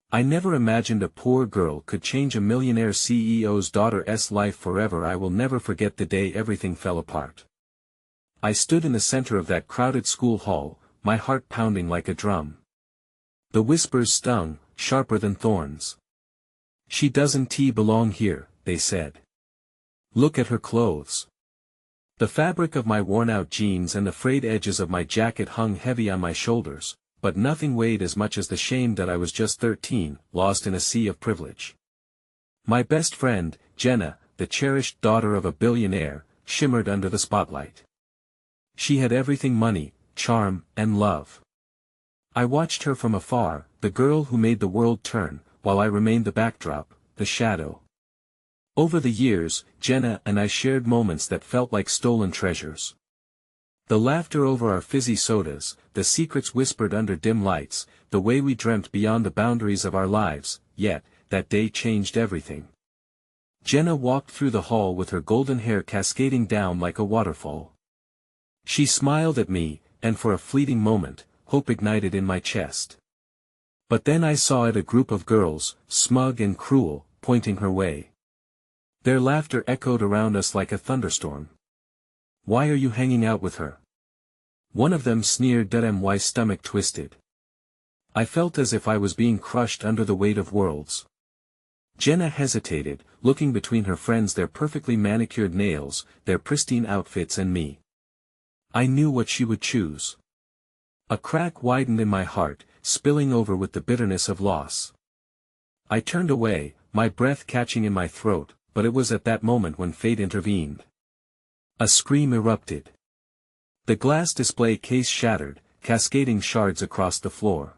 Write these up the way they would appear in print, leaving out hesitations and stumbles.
I never imagined a poor girl could change a millionaire CEO's daughter's life forever. I will never forget the day everything fell apart. I stood in the center of that crowded school hall, my heart pounding like a drum. The whispers stung, sharper than thorns. She doesn't belong here, they said. Look at her clothes. The fabric of my worn-out jeans and the frayed edges of my jacket hung heavy on my shoulders, but nothing weighed as much as the shame that I was just 13, lost in a sea of privilege. My best friend, Jenna, the cherished daughter of a billionaire, shimmered under the spotlight. She had everything: money, charm, and love. I watched her from afar, the girl who made the world turn, while I remained the backdrop, the shadow. Over the years, Jenna and I shared moments that felt like stolen treasures. The laughter over our fizzy sodas, the secrets whispered under dim lights, the way we dreamt beyond the boundaries of our lives, yet, that day changed everything. Jenna walked through the hall with her golden hair cascading down like a waterfall. She smiled at me, and for a fleeting moment, hope ignited in my chest. But then I saw it: a group of girls, smug and cruel, pointing her way. Their laughter echoed around us like a thunderstorm. "Why are you hanging out with her?" one of them sneered. My stomach twisted. I felt as if I was being crushed under the weight of worlds. Jenna hesitated, looking between her friends, their perfectly manicured nails, their pristine outfits, and me. I knew what she would choose. A crack widened in my heart, spilling over with the bitterness of loss. I turned away, my breath catching in my throat, but it was at that moment when fate intervened. A scream erupted. The glass display case shattered, cascading shards across the floor.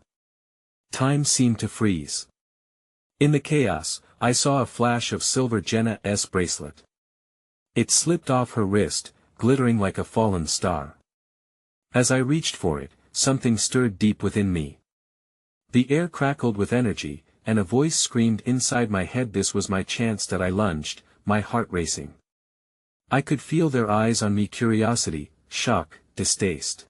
Time seemed to freeze. In the chaos, I saw a flash of silver. Jenna's bracelet. It slipped off her wrist, glittering like a fallen star. As I reached for it, something stirred deep within me. The air crackled with energy, and a voice screamed inside my head. This was my chance. That I lunged, my heart racing. I could feel their eyes on me: curiosity, shock, distaste.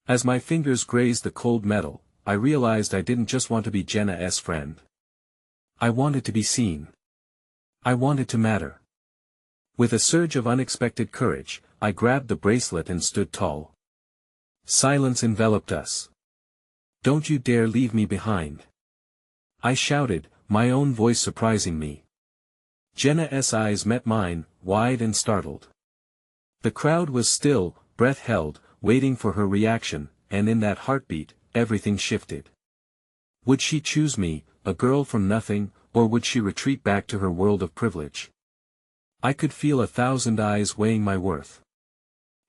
As my fingers grazed the cold metal, I realized I didn't just want to be Jenna's friend. I wanted to be seen. I wanted to matter. With a surge of unexpected courage, I grabbed the bracelet and stood tall. Silence enveloped us. "Don't you dare leave me behind!" I shouted, my own voice surprising me. Jenna's eyes met mine, wide and startled. The crowd was still, breath held, waiting for her reaction, and in that heartbeat, everything shifted. Would she choose me, a girl from nothing, or would she retreat back to her world of privilege? I could feel 1,000 eyes weighing my worth.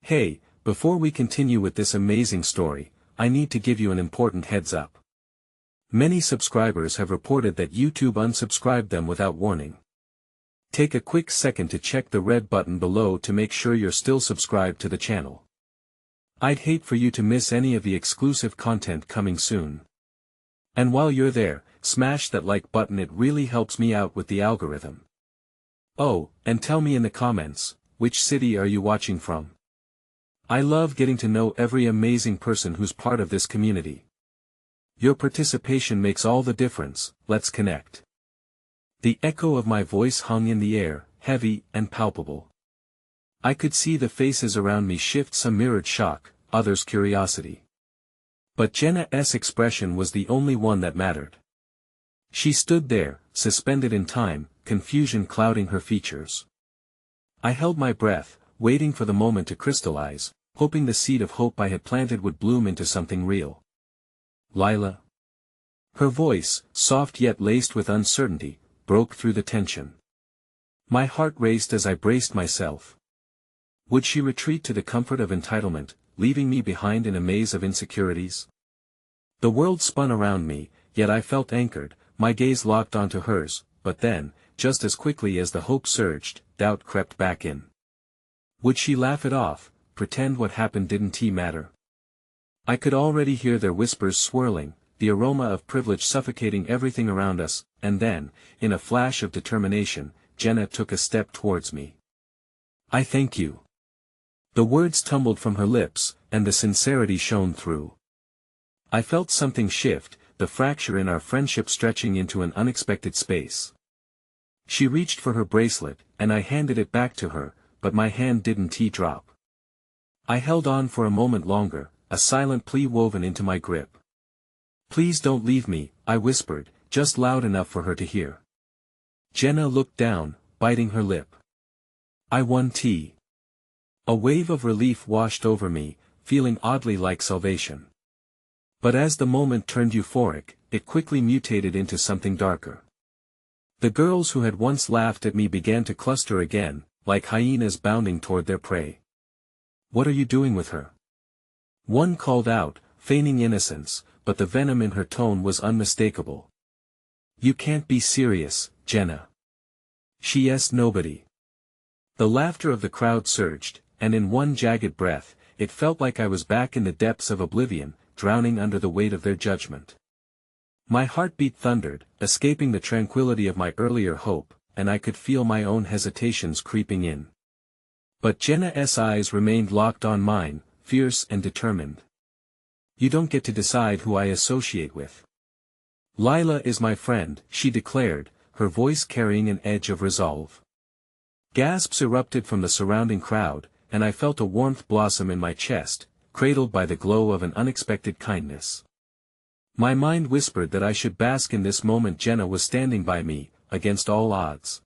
Hey, before we continue with this amazing story, I need to give you an important heads up. Many subscribers have reported that YouTube unsubscribed them without warning. Take a quick second to check the red button below to make sure you're still subscribed to the channel. I'd hate for you to miss any of the exclusive content coming soon. And while you're there, smash that like button, it really helps me out with the algorithm. Oh, and tell me in the comments, which city are you watching from? I love getting to know every amazing person who's part of this community. Your participation makes all the difference. Let's connect. The echo of my voice hung in the air, heavy and palpable. I could see the faces around me shift, some mirrored shock, others curiosity. But Jenna's expression was the only one that mattered. She stood there, suspended in time, confusion clouding her features. I held my breath, waiting for the moment to crystallize, hoping the seed of hope I had planted would bloom into something real. "Lila?" Her voice, soft yet laced with uncertainty, broke through the tension. My heart raced as I braced myself. Would she retreat to the comfort of entitlement, leaving me behind in a maze of insecurities? The world spun around me, yet I felt anchored, my gaze locked onto hers, but then, just as quickly as the hope surged, doubt crept back in. Would she laugh it off, pretend what happened didn't matter? I could already hear their whispers swirling, the aroma of privilege suffocating everything around us, and then, in a flash of determination, Jenna took a step towards me. "I thank you." The words tumbled from her lips, and the sincerity shone through. I felt something shift, the fracture in our friendship stretching into an unexpected space. She reached for her bracelet, and I handed it back to her, but my hand didn't drop. I held on for a moment longer, a silent plea woven into my grip. "Please don't leave me," I whispered, just loud enough for her to hear. Jenna looked down, biting her lip. I won tea. A wave of relief washed over me, feeling oddly like salvation. But as the moment turned euphoric, it quickly mutated into something darker. The girls who had once laughed at me began to cluster again, like hyenas bounding toward their prey. "What are you doing with her?" One called out, feigning innocence, but the venom in her tone was unmistakable. "You can't be serious, Jenna." "She asked nobody." The laughter of the crowd surged, and in one jagged breath, it felt like I was back in the depths of oblivion, drowning under the weight of their judgment. My heartbeat thundered, escaping the tranquility of my earlier hope, and I could feel my own hesitations creeping in. But Jenna's eyes remained locked on mine, fierce and determined. "You don't get to decide who I associate with. Lila is my friend," she declared, her voice carrying an edge of resolve. Gasps erupted from the surrounding crowd, and I felt a warmth blossom in my chest, cradled by the glow of an unexpected kindness. My mind whispered that I should bask in this moment. Jenna was standing by me, against all odds.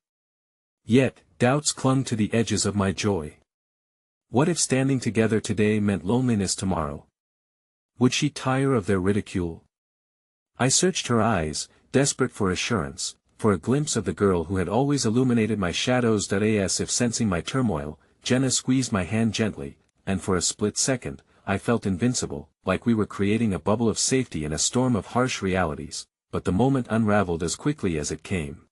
Yet, doubts clung to the edges of my joy. What if standing together today meant loneliness tomorrow? Would she tire of their ridicule? I searched her eyes, desperate for assurance, for a glimpse of the girl who had always illuminated my shadows. As if sensing my turmoil, Jenna squeezed my hand gently, and for a split second, I felt invincible, like we were creating a bubble of safety in a storm of harsh realities, but the moment unraveled as quickly as it came.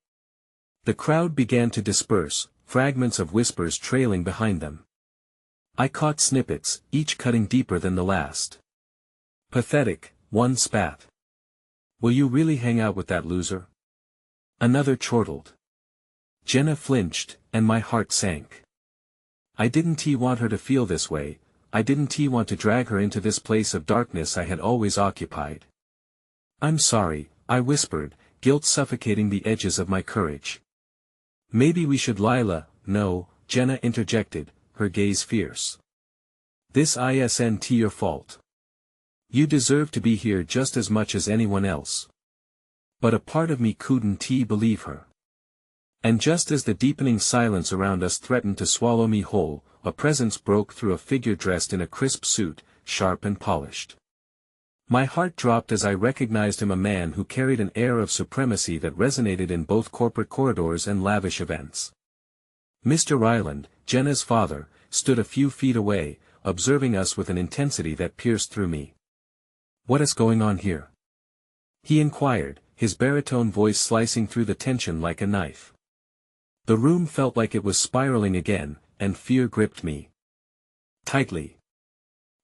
The crowd began to disperse, fragments of whispers trailing behind them. I caught snippets, each cutting deeper than the last. "Pathetic," one spat. "Will you really hang out with that loser?" Another chortled. Jenna flinched, and my heart sank. I didn't want her to feel this way. I didn't want to drag her into this place of darkness I had always occupied. "I'm sorry," I whispered, guilt suffocating the edges of my courage. "Maybe we should." "Lila, no," Jenna interjected, her gaze fierce. "This isn't your fault. You deserve to be here just as much as anyone else." But a part of me couldn't believe her. And just as the deepening silence around us threatened to swallow me whole, a presence broke through. A figure dressed in a crisp suit, sharp and polished. My heart dropped as I recognized him, a man who carried an air of supremacy that resonated in both corporate corridors and lavish events. Mr. Ryland, Jenna's father, stood a few feet away, observing us with an intensity that pierced through me. "What is going on here?" he inquired, his baritone voice slicing through the tension like a knife. The room felt like it was spiraling again, and fear gripped me tightly.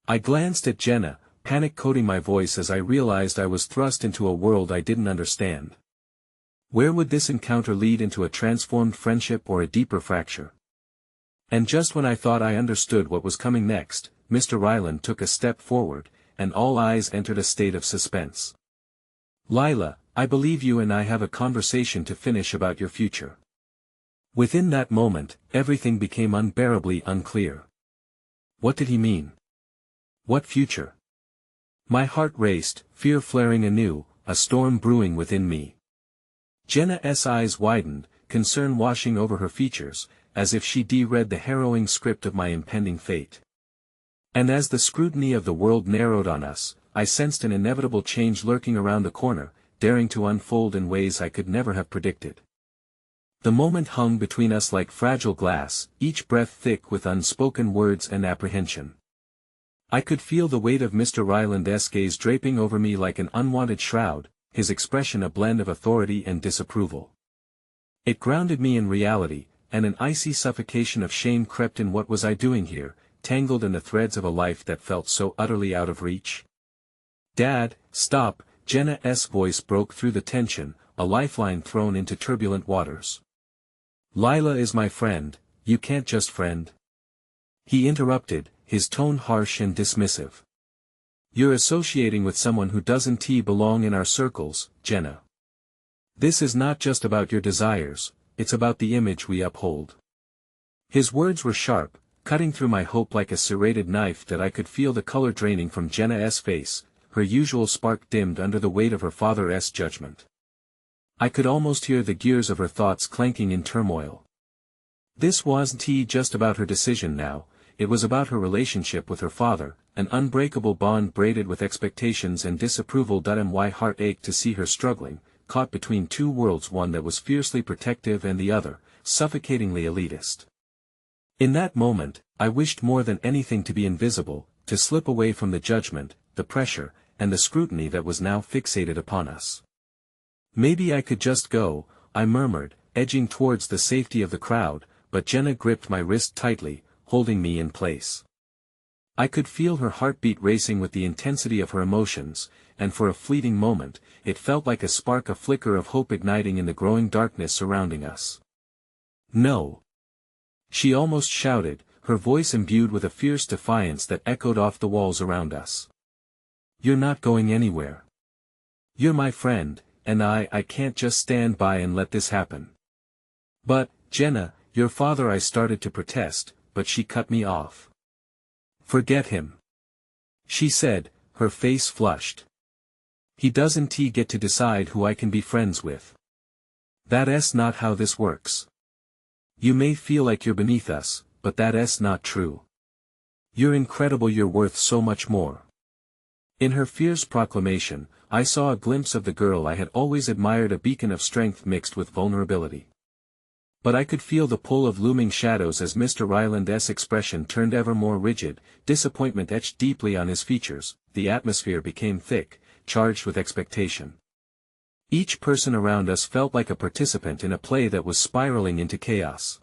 I glanced at Jenna, panic coating my voice as I realized I was thrust into a world I didn't understand. Where would this encounter lead? Into a transformed friendship or a deeper fracture? And just when I thought I understood what was coming next, Mr. Ryland took a step forward, and all eyes entered a state of suspense. "Lila, I believe you and I have a conversation to finish about your future." Within that moment, everything became unbearably unclear. What did he mean? What future? My heart raced, fear flaring anew, a storm brewing within me. Jenna's eyes widened, concern washing over her features, as if she read the harrowing script of my impending fate. And as the scrutiny of the world narrowed on us, I sensed an inevitable change lurking around the corner, daring to unfold in ways I could never have predicted. The moment hung between us like fragile glass, each breath thick with unspoken words and apprehension. I could feel the weight of Mr. Ryland's gaze draping over me like an unwanted shroud, his expression a blend of authority and disapproval. It grounded me in reality, and an icy suffocation of shame crept in. What was I doing here, tangled in the threads of a life that felt so utterly out of reach? "Dad, stop!" Jenna's voice broke through the tension, a lifeline thrown into turbulent waters. "Lila is my friend, you can't just friend." He interrupted, his tone harsh and dismissive. You're associating with someone who doesn't belong in our circles, Jenna. This is not just about your desires, it's about the image we uphold. His words were sharp, cutting through my hope like a serrated knife that I could feel the color draining from Jenna's face, her usual spark dimmed under the weight of her father's judgment. I could almost hear the gears of her thoughts clanking in turmoil. This wasn't just about her decision now, it was about her relationship with her father, an unbreakable bond braided with expectations and disapproval. My heart ached to see her struggling, caught between two worlds, one that was fiercely protective and the other, suffocatingly elitist. In that moment, I wished more than anything to be invisible, to slip away from the judgment, the pressure, and the scrutiny that was now fixated upon us. Maybe I could just go, I murmured, edging towards the safety of the crowd, but Jenna gripped my wrist tightly, holding me in place. I could feel her heartbeat racing with the intensity of her emotions, and for a fleeting moment, it felt like a spark, a flicker of hope igniting in the growing darkness surrounding us. No! She almost shouted, her voice imbued with a fierce defiance that echoed off the walls around us. You're not going anywhere. You're my friend, and I can't just stand by and let this happen. But, Jenna, your father, I started to protest, but she cut me off. Forget him, she said, her face flushed. He doesn't get to decide who I can be friends with. That's not how this works. You may feel like you're beneath us, but that's not true. You're incredible, you're worth so much more. In her fierce proclamation, I saw a glimpse of the girl I had always admired, a beacon of strength mixed with vulnerability. But I could feel the pull of looming shadows as Mr. Ryland's expression turned ever more rigid, disappointment etched deeply on his features. The atmosphere became thick, charged with expectation. Each person around us felt like a participant in a play that was spiraling into chaos.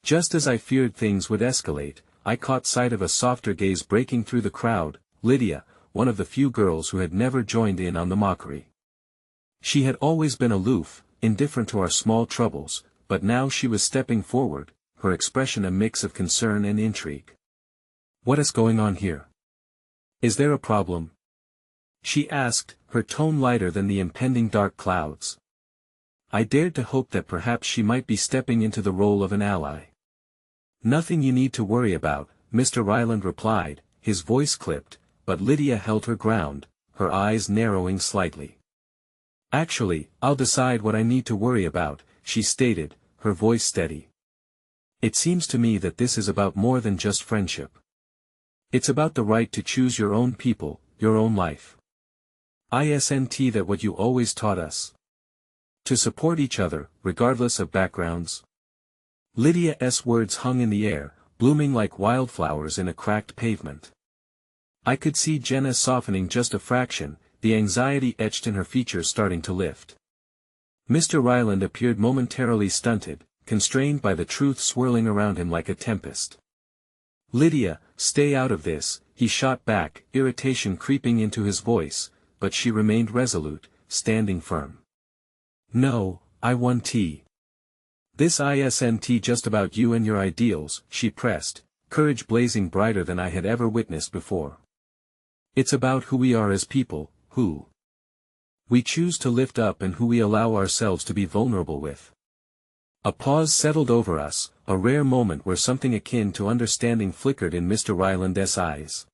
Just as I feared things would escalate, I caught sight of a softer gaze breaking through the crowd, Lydia, one of the few girls who had never joined in on the mockery. She had always been aloof, indifferent to our small troubles, but now she was stepping forward, her expression a mix of concern and intrigue. What is going on here? Is there a problem? She asked, her tone lighter than the impending dark clouds. I dared to hope that perhaps she might be stepping into the role of an ally. Nothing you need to worry about, Mr. Ryland replied, his voice clipped, but Lydia held her ground, her eyes narrowing slightly. Actually, I'll decide what I need to worry about, she stated, her voice steady. It seems to me that this is about more than just friendship. It's about the right to choose your own people, your own life. Isn't that what you always taught us? To support each other, regardless of backgrounds? Lydia's words hung in the air, blooming like wildflowers in a cracked pavement. I could see Jenna softening just a fraction, the anxiety etched in her features starting to lift. Mr. Ryland appeared momentarily stunted, constrained by the truth swirling around him like a tempest. Lydia, stay out of this, he shot back, irritation creeping into his voice, but she remained resolute, standing firm. No, I want tea. This isn't just about you and your ideals, she pressed, courage blazing brighter than I had ever witnessed before. It's about who we are as people, who we choose to lift up and who we allow ourselves to be vulnerable with. A pause settled over us, a rare moment where something akin to understanding flickered in Mr. Ryland's eyes.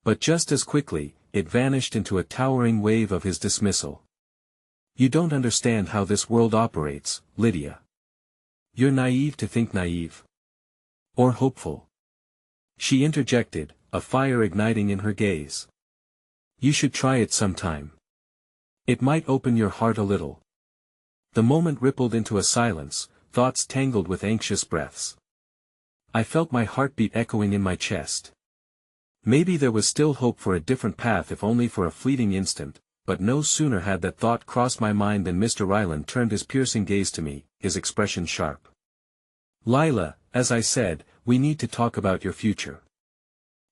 But just as quickly, it vanished into a towering wave of his dismissal. You don't understand how this world operates, Lydia. You're naive to think naive. Or hopeful. She interjected, a fire igniting in her gaze. You should try it sometime. It might open your heart a little. The moment rippled into a silence, thoughts tangled with anxious breaths. I felt my heartbeat echoing in my chest. Maybe there was still hope for a different path if only for a fleeting instant, but no sooner had that thought crossed my mind than Mr. Ryland turned his piercing gaze to me, his expression sharp. Lila, as I said, we need to talk about your future.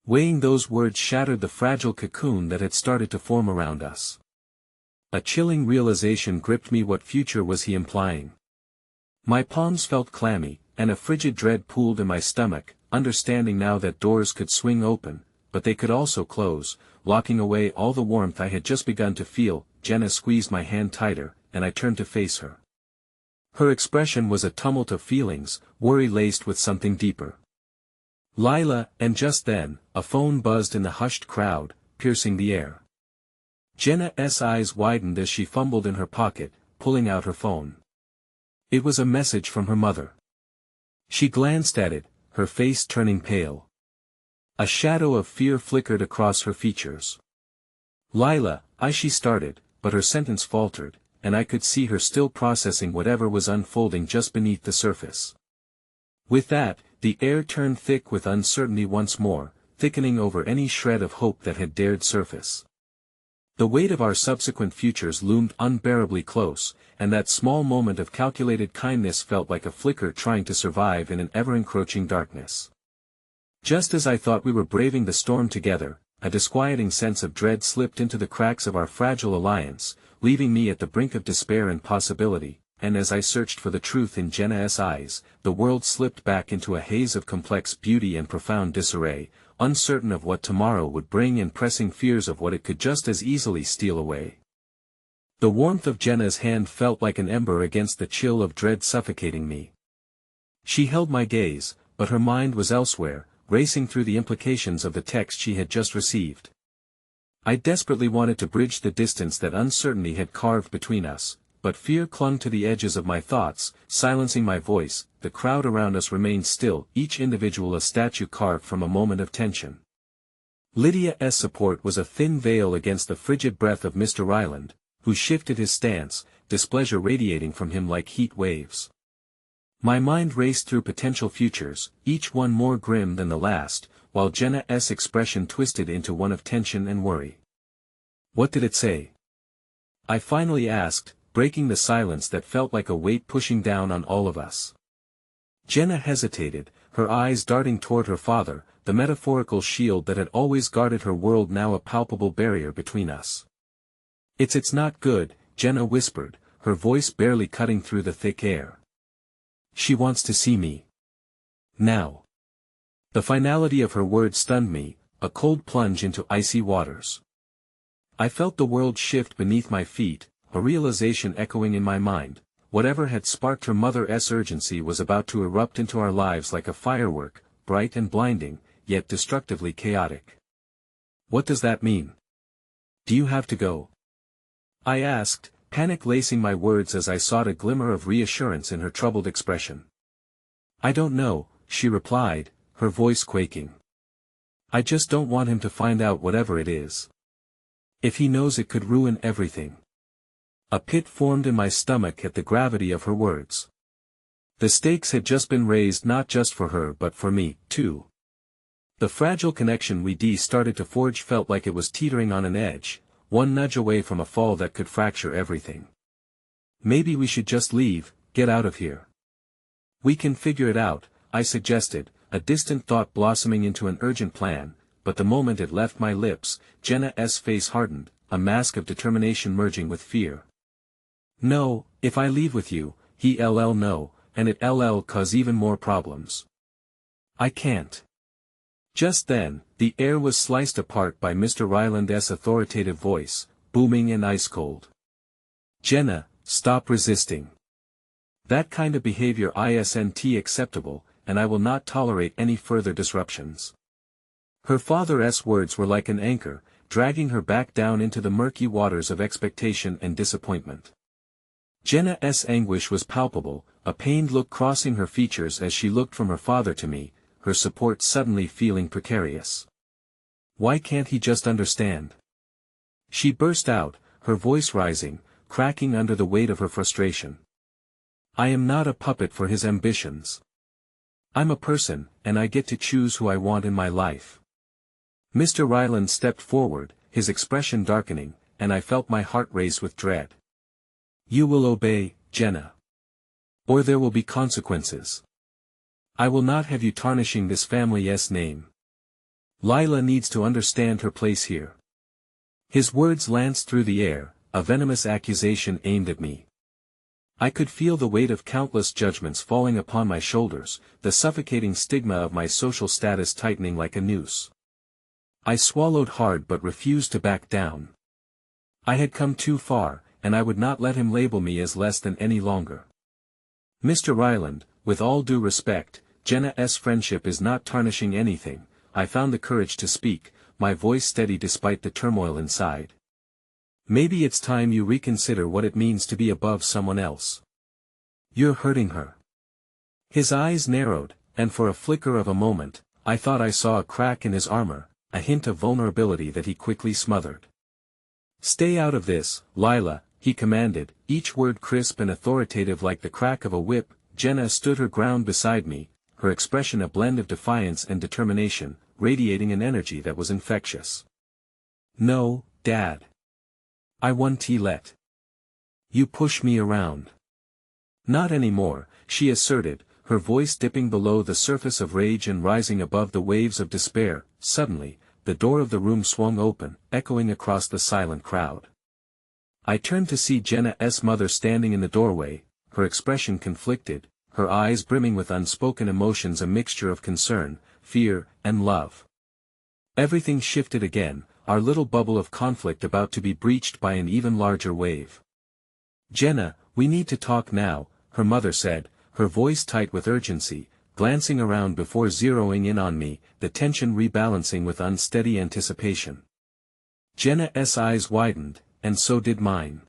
Weighing those words shattered the fragile cocoon that had started to form around us. A chilling realization gripped me. What future was he implying? My palms felt clammy, and a frigid dread pooled in my stomach, understanding now that doors could swing open, but they could also close, locking away all the warmth I had just begun to feel. Jenna squeezed my hand tighter, and I turned to face her. Her expression was a tumult of feelings, worry laced with something deeper. Lila, and just then, a phone buzzed in the hushed crowd, piercing the air. Jenna's eyes widened as she fumbled in her pocket, pulling out her phone. It was a message from her mother. She glanced at it, her face turning pale. A shadow of fear flickered across her features. Lila, she started, but her sentence faltered, and I could see her still processing whatever was unfolding just beneath the surface. With that, the air turned thick with uncertainty once more, thickening over any shred of hope that had dared surface. The weight of our subsequent futures loomed unbearably close, and that small moment of calculated kindness felt like a flicker trying to survive in an ever-encroaching darkness. Just as I thought we were braving the storm together, a disquieting sense of dread slipped into the cracks of our fragile alliance, leaving me at the brink of despair and possibility, and as I searched for the truth in Jenna's eyes, the world slipped back into a haze of complex beauty and profound disarray, uncertain of what tomorrow would bring and pressing fears of what it could just as easily steal away. The warmth of Jenna's hand felt like an ember against the chill of dread suffocating me. She held my gaze, but her mind was elsewhere, racing through the implications of the text she had just received. I desperately wanted to bridge the distance that uncertainty had carved between us, but fear clung to the edges of my thoughts, silencing my voice. The crowd around us remained still, each individual a statue carved from a moment of tension. Lydia's support was a thin veil against the frigid breath of Mr. Ryland, who shifted his stance, displeasure radiating from him like heat waves. My mind raced through potential futures, each one more grim than the last, while Jenna's expression twisted into one of tension and worry. "What did it say?" I finally asked, breaking the silence that felt like a weight pushing down on all of us. Jenna hesitated, her eyes darting toward her father, the metaphorical shield that had always guarded her world now a palpable barrier between us. It's not good," Jenna whispered, her voice barely cutting through the thick air. "She wants to see me. Now." The finality of her words stunned me, a cold plunge into icy waters. I felt the world shift beneath my feet, a realization echoing in my mind. Whatever had sparked her mother's urgency was about to erupt into our lives like a firework, bright and blinding, yet destructively chaotic. "What does that mean? Do you have to go?" I asked, panic lacing my words as I sought a glimmer of reassurance in her troubled expression. "I don't know," she replied, her voice quaking. "I just don't want him to find out whatever it is. If he knows it could ruin everything." A pit formed in my stomach at the gravity of her words. The stakes had just been raised not just for her but for me, too. The fragile connection we started to forge felt like it was teetering on an edge, one nudge away from a fall that could fracture everything. "Maybe we should just leave, get out of here." "We can figure it out," I suggested, a distant thought blossoming into an urgent plan, but the moment it left my lips, Jenna's face hardened, a mask of determination merging with fear. "No, if I leave with you, no, and it'll cause even more problems. I can't." Just then, the air was sliced apart by Mr. Ryland's authoritative voice, booming and ice-cold. "Jenna, stop resisting. That kind of behavior isn't acceptable, and I will not tolerate any further disruptions." Her father's words were like an anchor, dragging her back down into the murky waters of expectation and disappointment. Jenna's anguish was palpable, a pained look crossing her features as she looked from her father to me, her support suddenly feeling precarious. "Why can't he just understand?" she burst out, her voice rising, cracking under the weight of her frustration. "I am not a puppet for his ambitions. I'm a person, and I get to choose who I want in my life." Mr. Ryland stepped forward, his expression darkening, and I felt my heart race with dread. "You will obey, Jenna. Or there will be consequences. I will not have you tarnishing this family's name. Lila needs to understand her place here." His words lanced through the air, a venomous accusation aimed at me. I could feel the weight of countless judgments falling upon my shoulders, the suffocating stigma of my social status tightening like a noose. I swallowed hard but refused to back down. I had come too far, and I would not let him label me as less than any longer. Mr. Ryland, with all due respect, Jenna's friendship is not tarnishing anything. I found the courage to speak, my voice steady despite the turmoil inside. Maybe it's time you reconsider what it means to be above someone else. You're hurting her. His eyes narrowed, and for a flicker of a moment, I thought I saw a crack in his armor, a hint of vulnerability that he quickly smothered. Stay out of this, Lila, he commanded, each word crisp and authoritative like the crack of a whip. Jenna stood her ground beside me, her expression a blend of defiance and determination, radiating an energy that was infectious. No, Dad. I won't let you push me around. Not anymore, she asserted, her voice dipping below the surface of rage and rising above the waves of despair. Suddenly, the door of the room swung open, echoing across the silent crowd. I turned to see Jenna's mother standing in the doorway, her expression conflicted, her eyes brimming with unspoken emotions, a mixture of concern, fear, and love. Everything shifted again, our little bubble of conflict about to be breached by an even larger wave. Jenna, we need to talk now, her mother said, her voice tight with urgency, glancing around before zeroing in on me, the tension rebalancing with unsteady anticipation. Jenna's eyes widened, and so did mine.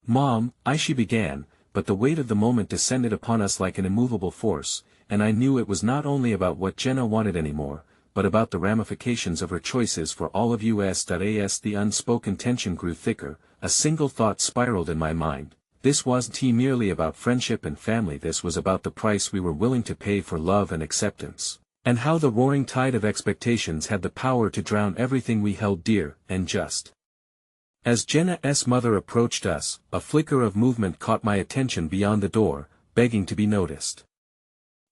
Mom, she began, but the weight of the moment descended upon us like an immovable force, and I knew it was not only about what Jenna wanted anymore, but about the ramifications of her choices for all of us. The unspoken tension grew thicker, a single thought spiraled in my mind. This wasn't merely about friendship and family, this was about the price we were willing to pay for love and acceptance, and how the roaring tide of expectations had the power to drown everything we held dear and just. As Jenna's mother approached us, a flicker of movement caught my attention beyond the door, begging to be noticed.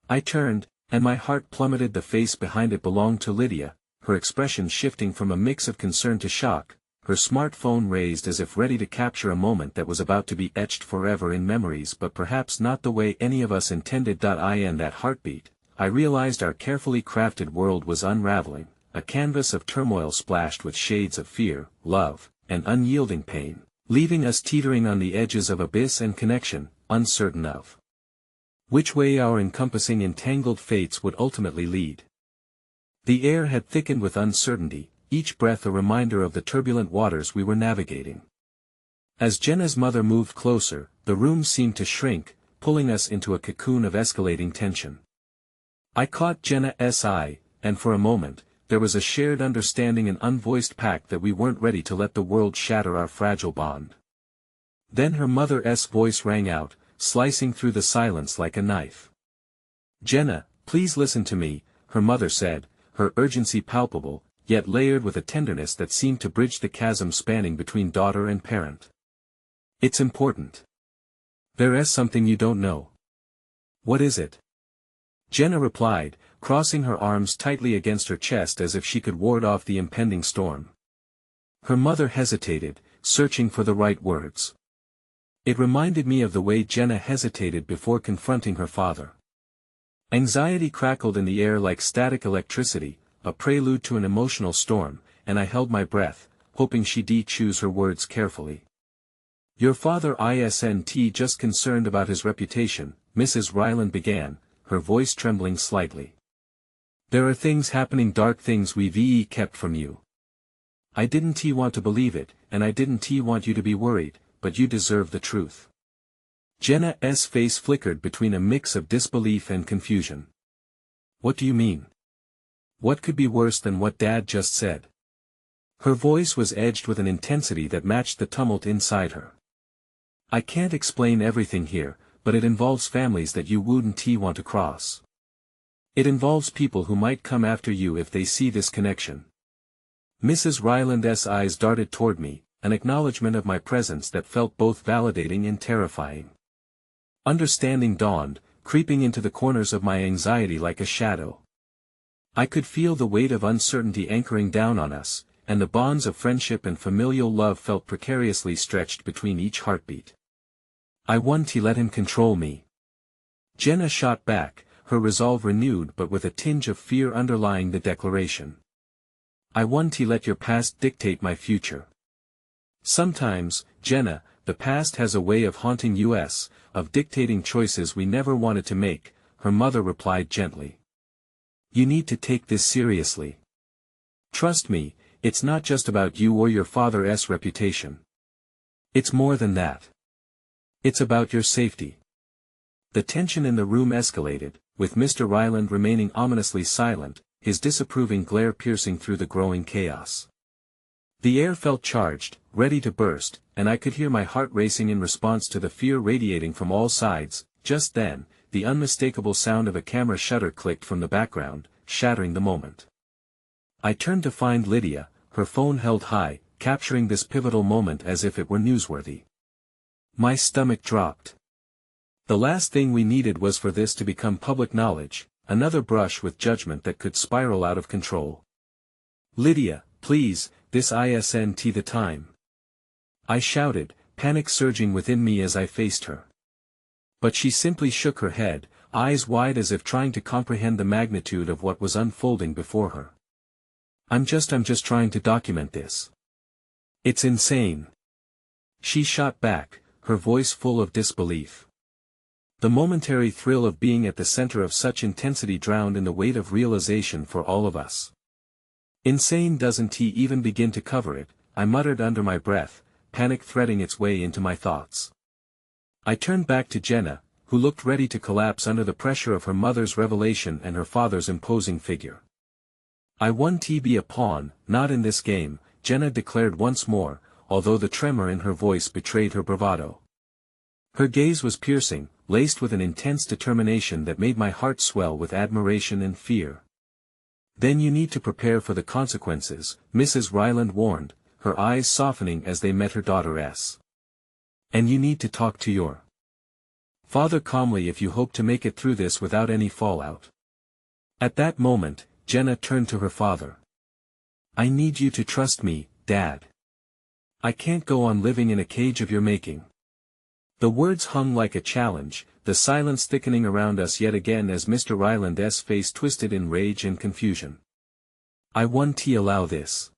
I turned, and my heart plummeted. The face behind it belonged to Lydia, her expression shifting from a mix of concern to shock, her smartphone raised as if ready to capture a moment that was about to be etched forever in memories, but perhaps not the way any of us intended. In that heartbeat, I realized our carefully crafted world was unraveling, a canvas of turmoil splashed with shades of fear, love, and unyielding pain, leaving us teetering on the edges of abyss and connection, uncertain of which way our encompassing entangled fates would ultimately lead. The air had thickened with uncertainty, each breath a reminder of the turbulent waters we were navigating. As Jenna's mother moved closer, the room seemed to shrink, pulling us into a cocoon of escalating tension. I caught Jenna's eye, and for a moment, there was a shared understanding and unvoiced pact that we weren't ready to let the world shatter our fragile bond. Then her mother's voice rang out, slicing through the silence like a knife. Jenna, please listen to me, her mother said, her urgency palpable, yet layered with a tenderness that seemed to bridge the chasm spanning between daughter and parent. It's important. There's something you don't know. What is it? Jenna replied, crossing her arms tightly against her chest as if she could ward off the impending storm. Her mother hesitated, searching for the right words. It reminded me of the way Jenna hesitated before confronting her father. Anxiety crackled in the air like static electricity, a prelude to an emotional storm, and I held my breath, hoping she'd choose her words carefully. Your father isn't just concerned about his reputation, Mrs. Ryland began, her voice trembling slightly. There are things happening, dark things we've kept from you. I didn't want to believe it, and I didn't want you to be worried, but you deserve the truth. Jenna's face flickered between a mix of disbelief and confusion. What do you mean? What could be worse than what Dad just said? Her voice was edged with an intensity that matched the tumult inside her. I can't explain everything here, but it involves families that you wouldn't want to cross. It involves people who might come after you if they see this connection. Mrs. Ryland's eyes darted toward me, an acknowledgement of my presence that felt both validating and terrifying. Understanding dawned, creeping into the corners of my anxiety like a shadow. I could feel the weight of uncertainty anchoring down on us, and the bonds of friendship and familial love felt precariously stretched between each heartbeat. I won't let him control me. Jenna shot back, her resolve renewed but with a tinge of fear underlying the declaration. I won't let your past dictate my future. Sometimes, Jenna, the past has a way of haunting us, of dictating choices we never wanted to make, her mother replied gently. You need to take this seriously. Trust me, it's not just about you or your father's reputation. It's more than that. It's about your safety. The tension in the room escalated, with Mr. Ryland remaining ominously silent, his disapproving glare piercing through the growing chaos. The air felt charged, ready to burst, and I could hear my heart racing in response to the fear radiating from all sides. Just then, the unmistakable sound of a camera shutter clicked from the background, shattering the moment. I turned to find Lydia, her phone held high, capturing this pivotal moment as if it were newsworthy. My stomach dropped. The last thing we needed was for this to become public knowledge, another brush with judgment that could spiral out of control. Lydia, please, this isn't the time. I shouted, panic surging within me as I faced her. But she simply shook her head, eyes wide as if trying to comprehend the magnitude of what was unfolding before her. I'm just trying to document this. It's insane. She shot back, her voice full of disbelief. The momentary thrill of being at the center of such intensity drowned in the weight of realization for all of us. Insane doesn't he even begin to cover it, I muttered under my breath, panic threading its way into my thoughts. I turned back to Jenna, who looked ready to collapse under the pressure of her mother's revelation and her father's imposing figure. I won't be a pawn, not in this game, Jenna declared once more, although the tremor in her voice betrayed her bravado. Her gaze was piercing, laced with an intense determination that made my heart swell with admiration and fear. Then you need to prepare for the consequences, Mrs. Ryland warned, her eyes softening as they met her daughter's. And you need to talk to your father calmly if you hope to make it through this without any fallout. At that moment, Jenna turned to her father. I need you to trust me, Dad. I can't go on living in a cage of your making. The words hung like a challenge, the silence thickening around us yet again as Mr. Ryland's face twisted in rage and confusion. I won't allow this.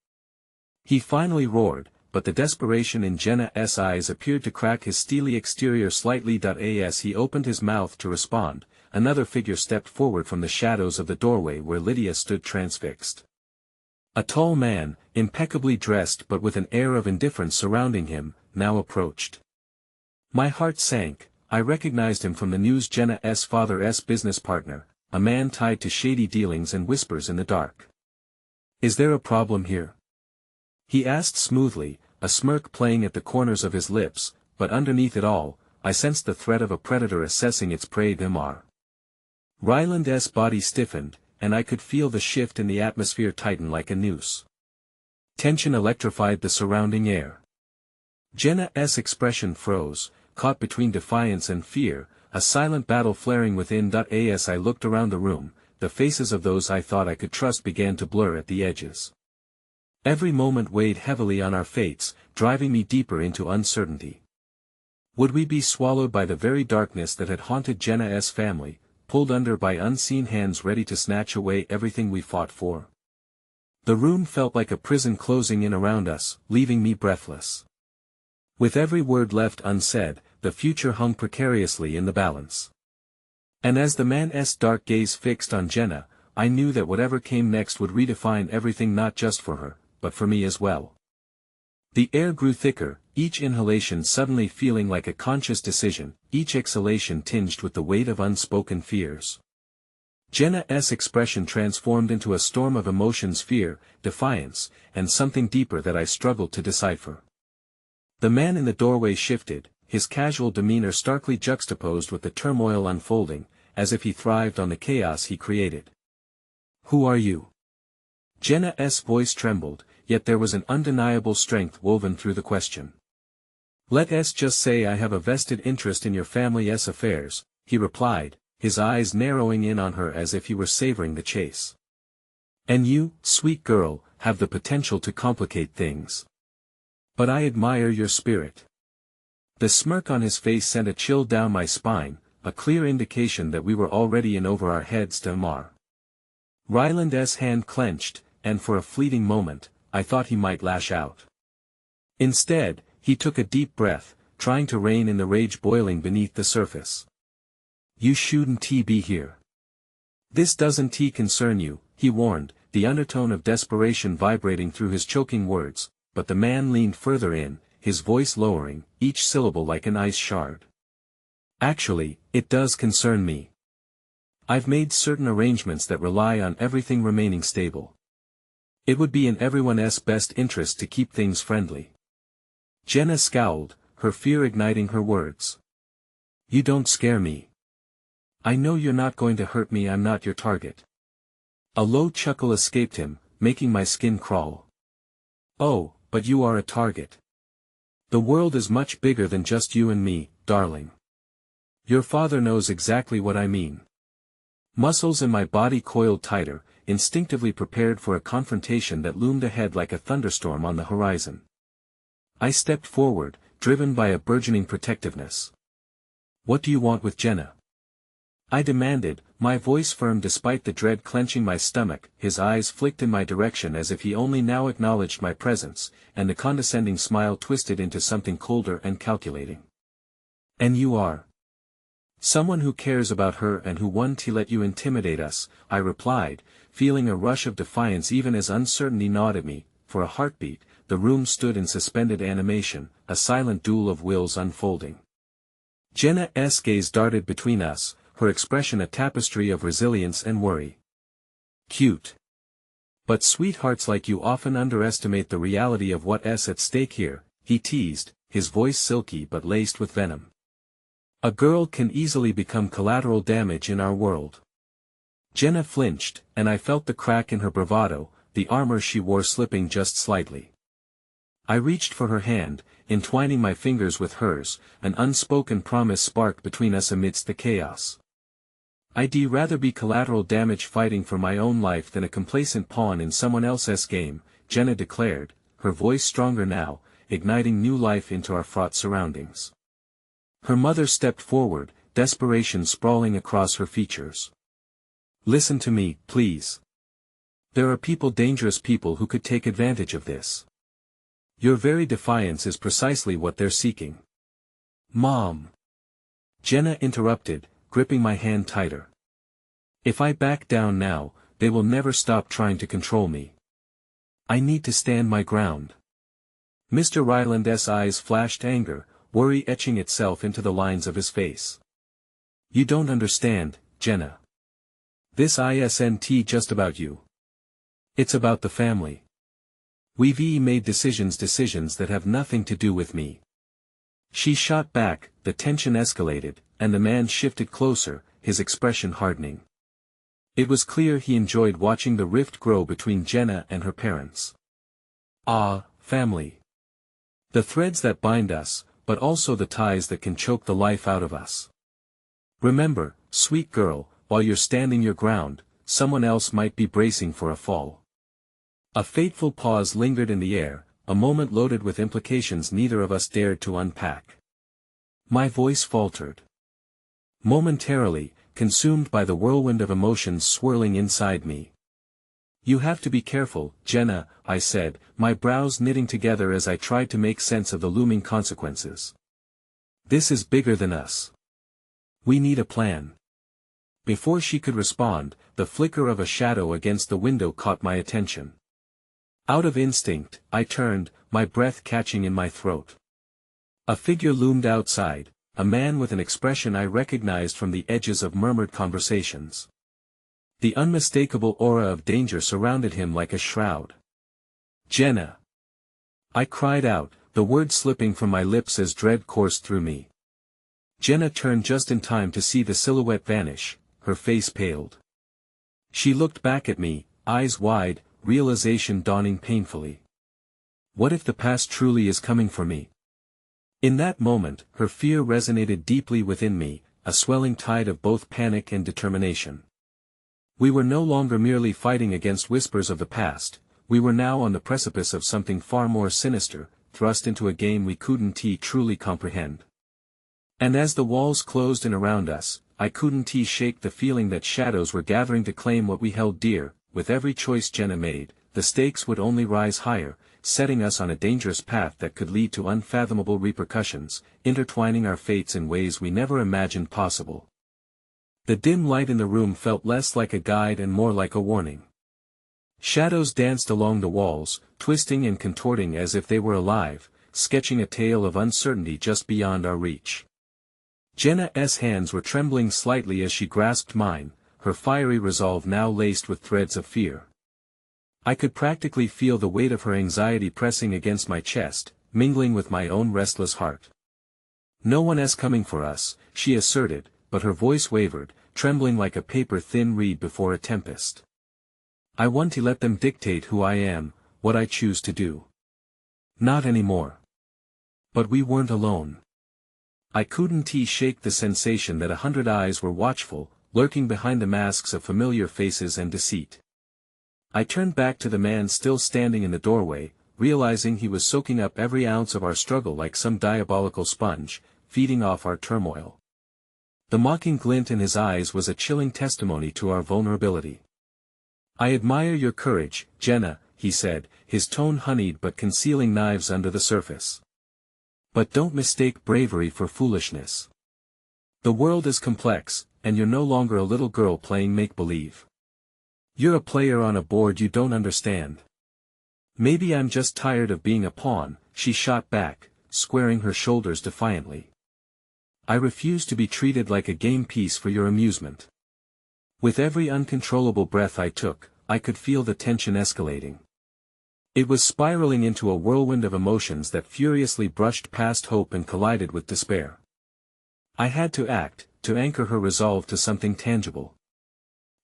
He finally roared, but the desperation in Jenna's eyes appeared to crack his steely exterior slightly. As he opened his mouth to respond, another figure stepped forward from the shadows of the doorway where Lydia stood transfixed. A tall man, impeccably dressed but with an air of indifference surrounding him, now approached. My heart sank. I recognized him from the news. Jenna's father's business partner, a man tied to shady dealings and whispers in the dark. Is there a problem here? He asked smoothly, a smirk playing at the corners of his lips, but underneath it all, I sensed the threat of a predator assessing its prey. Mr. Ryland's body stiffened, and I could feel the shift in the atmosphere tighten like a noose. Tension electrified the surrounding air. Jenna's expression froze, caught between defiance and fear, a silent battle flaring within. As I looked around the room, the faces of those I thought I could trust began to blur at the edges. Every moment weighed heavily on our fates, driving me deeper into uncertainty. Would we be swallowed by the very darkness that had haunted Jenna's family, pulled under by unseen hands ready to snatch away everything we fought for? The room felt like a prison closing in around us, leaving me breathless. With every word left unsaid, the future hung precariously in the balance. And as the man's dark gaze fixed on Jenna, I knew that whatever came next would redefine everything, not just for her, but for me as well. The air grew thicker, each inhalation suddenly feeling like a conscious decision, each exhalation tinged with the weight of unspoken fears. Jenna's expression transformed into a storm of emotions: fear, defiance, and something deeper that I struggled to decipher. The man in the doorway shifted, his casual demeanor starkly juxtaposed with the turmoil unfolding, as if he thrived on the chaos he created. Who are you? Jenna's voice trembled, yet there was an undeniable strength woven through the question. Let's just say I have a vested interest in your family's affairs, he replied, his eyes narrowing in on her as if he were savoring the chase. And you, sweet girl, have the potential to complicate things. But I admire your spirit. The smirk on his face sent a chill down my spine, a clear indication that we were already in over our heads. Mr. Ryland's hand clenched, and for a fleeting moment, I thought he might lash out. Instead, he took a deep breath, trying to rein in the rage boiling beneath the surface. "You shouldn't be here. This doesn't concern you," he warned, the undertone of desperation vibrating through his choking words, but the man leaned further in, his voice lowering, each syllable like an ice shard. "Actually, it does concern me. I've made certain arrangements that rely on everything remaining stable. It would be in everyone's best interest to keep things friendly." Jenna scowled, her fear igniting her words. "You don't scare me. I know you're not going to hurt me. I'm not your target." A low chuckle escaped him, making my skin crawl. "Oh, but you are a target. The world is much bigger than just you and me, darling. Your father knows exactly what I mean." Muscles in my body coiled tighter, instinctively prepared for a confrontation that loomed ahead like a thunderstorm on the horizon. I stepped forward, driven by a burgeoning protectiveness. "What do you want with Jenna?" I demanded, my voice firm despite the dread clenching my stomach. His eyes flicked in my direction as if he only now acknowledged my presence, and the condescending smile twisted into something colder and calculating. "And you are someone who cares about her and who won't let you intimidate us," I replied, feeling a rush of defiance even as uncertainty gnawed at me. For a heartbeat, the room stood in suspended animation, a silent duel of wills unfolding. Jenna's gaze darted between us, her expression a tapestry of resilience and worry. "Cute. But sweethearts like you often underestimate the reality of what's at stake here," he teased, his voice silky but laced with venom. "A girl can easily become collateral damage in our world." Jenna flinched, and I felt the crack in her bravado, the armor she wore slipping just slightly. I reached for her hand, entwining my fingers with hers, an unspoken promise sparked between us amidst the chaos. "I'd rather be collateral damage fighting for my own life than a complacent pawn in someone else's game," Jenna declared, her voice stronger now, igniting new life into our fraught surroundings. Her mother stepped forward, desperation sprawling across her features. "Listen to me, please. There are people, dangerous people who could take advantage of this. Your very defiance is precisely what they're seeking." "Mom!" Jenna interrupted, gripping my hand tighter. "If I back down now, they will never stop trying to control me. I need to stand my ground." Mr. Ryland's eyes flashed anger, worry etching itself into the lines of his face. "You don't understand, Jenna. This isn't just about you. It's about the family. We've made decisions that have nothing to do with me." She shot back, the tension escalated, and the man shifted closer, his expression hardening. It was clear he enjoyed watching the rift grow between Jenna and her parents. Family. The threads that bind us, but also the ties that can choke the life out of us. Remember, sweet girl, while you're standing your ground, someone else might be bracing for a fall. A fateful pause lingered in the air, a moment loaded with implications neither of us dared to unpack. My voice faltered. Momentarily, consumed by the whirlwind of emotions swirling inside me. "You have to be careful, Jenna," I said, my brows knitting together as I tried to make sense of the looming consequences. "This is bigger than us. We need a plan." Before she could respond, the flicker of a shadow against the window caught my attention. Out of instinct, I turned, my breath catching in my throat. A figure loomed outside, a man with an expression I recognized from the edges of murmured conversations. The unmistakable aura of danger surrounded him like a shroud. "Jenna!" I cried out, the word slipping from my lips as dread coursed through me. Jenna turned just in time to see the silhouette vanish, her face paled. She looked back at me, eyes wide, realization dawning painfully. What if the past truly is coming for me? In that moment, her fear resonated deeply within me, a swelling tide of both panic and determination. We were no longer merely fighting against whispers of the past, we were now on the precipice of something far more sinister, thrust into a game we couldn't truly comprehend. And as the walls closed in around us, I couldn't shake the feeling that shadows were gathering to claim what we held dear. With every choice Jenna made, the stakes would only rise higher, setting us on a dangerous path that could lead to unfathomable repercussions, intertwining our fates in ways we never imagined possible. The dim light in the room felt less like a guide and more like a warning. Shadows danced along the walls, twisting and contorting as if they were alive, sketching a tale of uncertainty just beyond our reach. Jenna's hands were trembling slightly as she grasped mine, her fiery resolve now laced with threads of fear. I could practically feel the weight of her anxiety pressing against my chest, mingling with my own restless heart. "No one is coming for us," she asserted, but her voice wavered, trembling like a paper-thin reed before a tempest. "I want to let them dictate who I am, what I choose to do. Not anymore." But we weren't alone. I couldn't shake the sensation that 100 eyes were watchful, lurking behind the masks of familiar faces and deceit. I turned back to the man still standing in the doorway, realizing he was soaking up every ounce of our struggle like some diabolical sponge, feeding off our turmoil. The mocking glint in his eyes was a chilling testimony to our vulnerability. "I admire your courage, Jenna," he said, his tone honeyed but concealing knives under the surface. "But don't mistake bravery for foolishness. The world is complex, and you're no longer a little girl playing make-believe. You're a player on a board you don't understand." "Maybe I'm just tired of being a pawn," she shot back, squaring her shoulders defiantly. "I refuse to be treated like a game piece for your amusement." With every uncontrollable breath I took, I could feel the tension escalating. It was spiraling into a whirlwind of emotions that furiously brushed past hope and collided with despair. I had to act, to anchor her resolve to something tangible.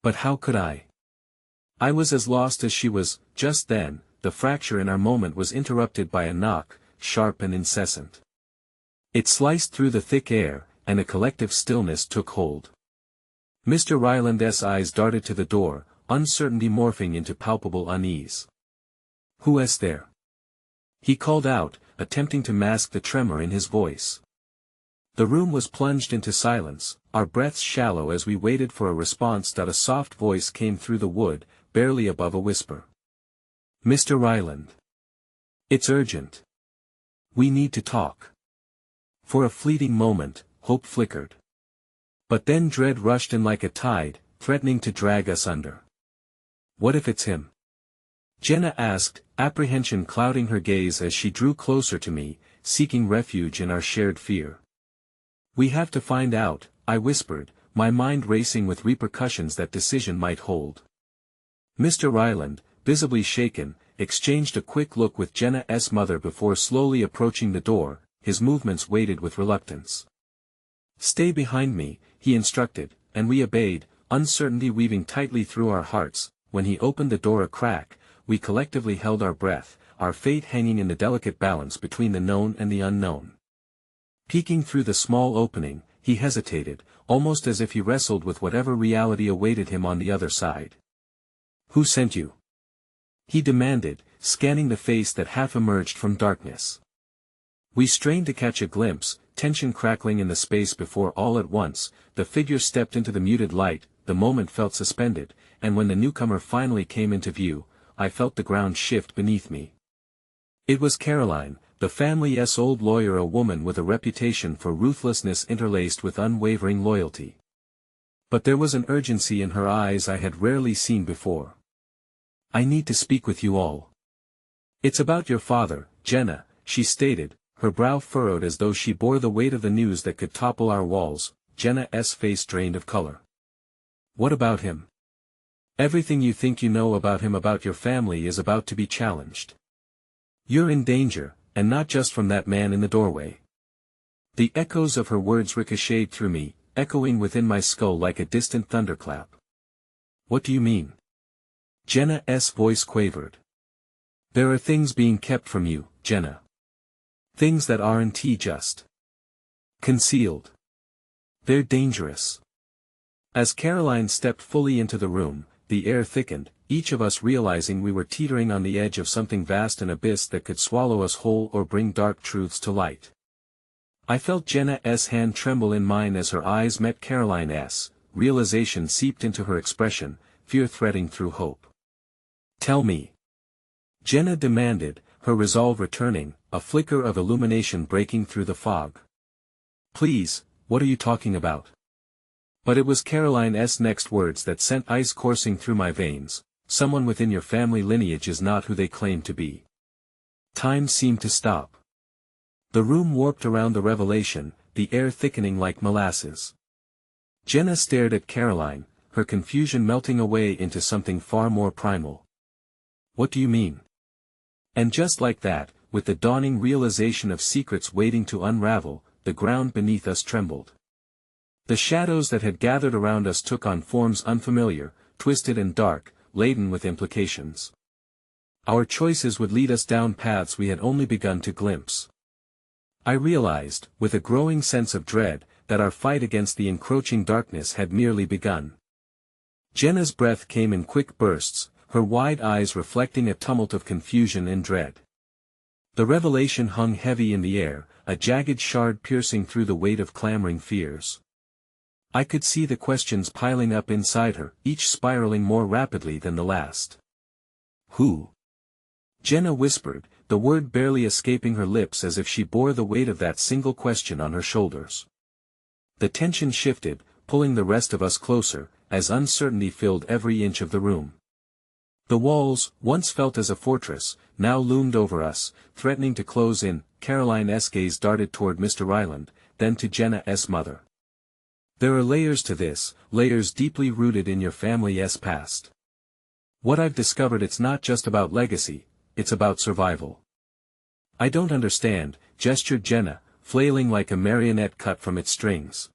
But how could I? I was as lost as she was. Just then, the fracture in our moment was interrupted by a knock, sharp and incessant. It sliced through the thick air, and a collective stillness took hold. Mr. Ryland's eyes darted to the door, uncertainty morphing into palpable unease. "Who is there?" he called out, attempting to mask the tremor in his voice. The room was plunged into silence, our breaths shallow as we waited for a response. A soft voice came through the wood, barely above a whisper. "Mr. Ryland. It's urgent. We need to talk." For a fleeting moment, hope flickered. But then dread rushed in like a tide, threatening to drag us under. "What if it's him?" Jenna asked, apprehension clouding her gaze as she drew closer to me, seeking refuge in our shared fear. "We have to find out," I whispered, my mind racing with repercussions that decision might hold. Mr. Ryland, visibly shaken, exchanged a quick look with Jenna's mother before slowly approaching the door, his movements weighted with reluctance. "Stay behind me," he instructed, and we obeyed, uncertainty weaving tightly through our hearts. When he opened the door a crack, we collectively held our breath, our fate hanging in the delicate balance between the known and the unknown. Peeking through the small opening, he hesitated, almost as if he wrestled with whatever reality awaited him on the other side. "Who sent you?" he demanded, scanning the face that half emerged from darkness. We strained to catch a glimpse, tension crackling in the space before all at once, the figure stepped into the muted light. The moment felt suspended, and when the newcomer finally came into view, I felt the ground shift beneath me. It was Caroline, the family's old lawyer, a woman with a reputation for ruthlessness interlaced with unwavering loyalty. But there was an urgency in her eyes I had rarely seen before. "I need to speak with you all." "It's about your father, Jenna," she stated, her brow furrowed as though she bore the weight of the news that could topple our walls. Jenna's face drained of color. "What about him?" "Everything you think you know about him, about your family, is about to be challenged. You're in danger, and not just from that man in the doorway." The echoes of her words ricocheted through me, echoing within my skull like a distant thunderclap. "What do you mean?" Jenna's voice quavered. "There are things being kept from you, Jenna. Things that aren't just concealed. They're dangerous." As Caroline stepped fully into the room, the air thickened, each of us realizing we were teetering on the edge of something vast, an abyss that could swallow us whole or bring dark truths to light. I felt Jenna's hand tremble in mine as her eyes met Caroline's, realization seeped into her expression, fear threading through hope. "Tell me." Jenna demanded, her resolve returning, a flicker of illumination breaking through the fog. Please, what are you talking about? But it was Caroline's next words that sent ice coursing through my veins. Someone within your family lineage is not who they claim to be. Time seemed to stop. The room warped around the revelation, the air thickening like molasses. Jenna stared at Caroline, her confusion melting away into something far more primal. What do you mean? And just like that, with the dawning realization of secrets waiting to unravel, the ground beneath us trembled. The shadows that had gathered around us took on forms unfamiliar, twisted and dark, laden with implications. Our choices would lead us down paths we had only begun to glimpse. I realized, with a growing sense of dread, that our fight against the encroaching darkness had merely begun. Jenna's breath came in quick bursts, her wide eyes reflecting a tumult of confusion and dread. The revelation hung heavy in the air, a jagged shard piercing through the weight of clamoring fears. I could see the questions piling up inside her, each spiraling more rapidly than the last. Who? Jenna whispered, the word barely escaping her lips as if she bore the weight of that single question on her shoulders. The tension shifted, pulling the rest of us closer, as uncertainty filled every inch of the room. The walls, once felt as a fortress, now loomed over us, threatening to close in. Caroline's gaze darted toward Mr. Ryland, then to Jenna's mother. There are layers to this, layers deeply rooted in your family's past. What I've discovered, it's not just about legacy, it's about survival. I don't understand, gestured Jenna, flailing like a marionette cut from its strings.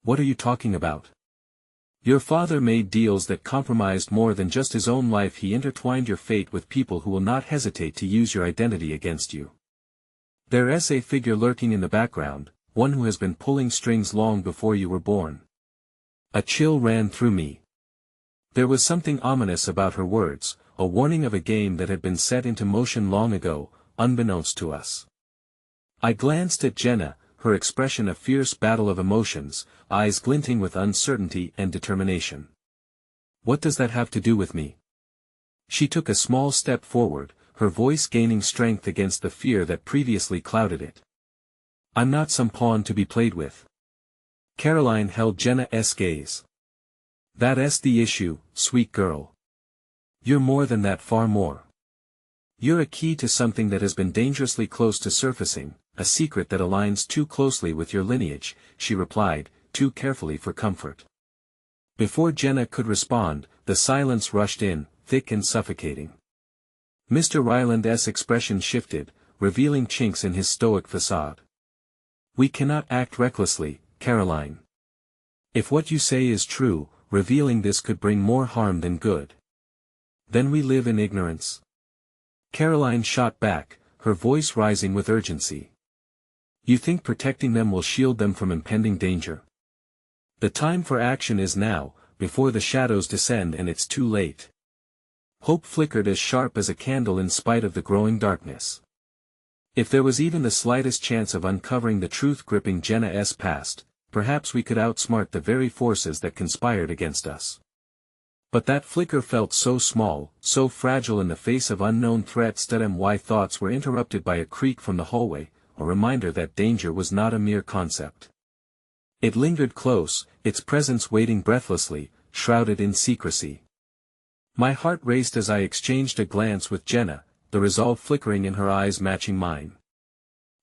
What are you talking about? Your father made deals that compromised more than just his own life. He intertwined your fate with people who will not hesitate to use your identity against you. There's a figure lurking in the background, one who has been pulling strings long before you were born. A chill ran through me. There was something ominous about her words, a warning of a game that had been set into motion long ago, unbeknownst to us. I glanced at Jenna, her expression a fierce battle of emotions, eyes glinting with uncertainty and determination. What does that have to do with me? She took a small step forward, her voice gaining strength against the fear that previously clouded it. I'm not some pawn to be played with. Caroline held Jenna's gaze. That's the issue, sweet girl. You're more than that, far more. You're a key to something that has been dangerously close to surfacing, a secret that aligns too closely with your lineage, she replied, too carefully for comfort. Before Jenna could respond, the silence rushed in, thick and suffocating. Mr. Ryland's expression shifted, revealing chinks in his stoic facade. We cannot act recklessly, Caroline. If what you say is true, revealing this could bring more harm than good. Then we live in ignorance. Caroline shot back, her voice rising with urgency. You think protecting them will shield them from impending danger? The time for action is now, before the shadows descend and it's too late. Hope flickered as sharp as a candle in spite of the growing darkness. If there was even the slightest chance of uncovering the truth gripping Jenna's past, perhaps we could outsmart the very forces that conspired against us. But that flicker felt so small, so fragile in the face of unknown threats. My thoughts were interrupted by a creak from the hallway, a reminder that danger was not a mere concept. It lingered close, its presence waiting breathlessly, shrouded in secrecy. My heart raced as I exchanged a glance with Jenna, the resolve flickering in her eyes matching mine.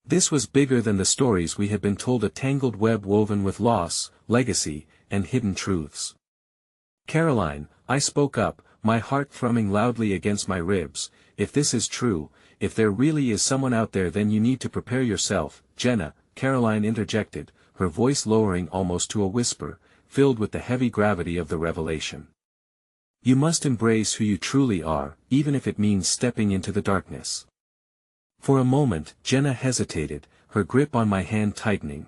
This was bigger than the stories we had been told, a tangled web woven with loss, legacy, and hidden truths. Caroline, I spoke up, my heart thrumming loudly against my ribs, if this is true, if there really is someone out there, then you need to prepare yourself. Jenna, Caroline interjected, her voice lowering almost to a whisper, filled with the heavy gravity of the revelation. You must embrace who you truly are, even if it means stepping into the darkness. For a moment, Jenna hesitated, her grip on my hand tightening.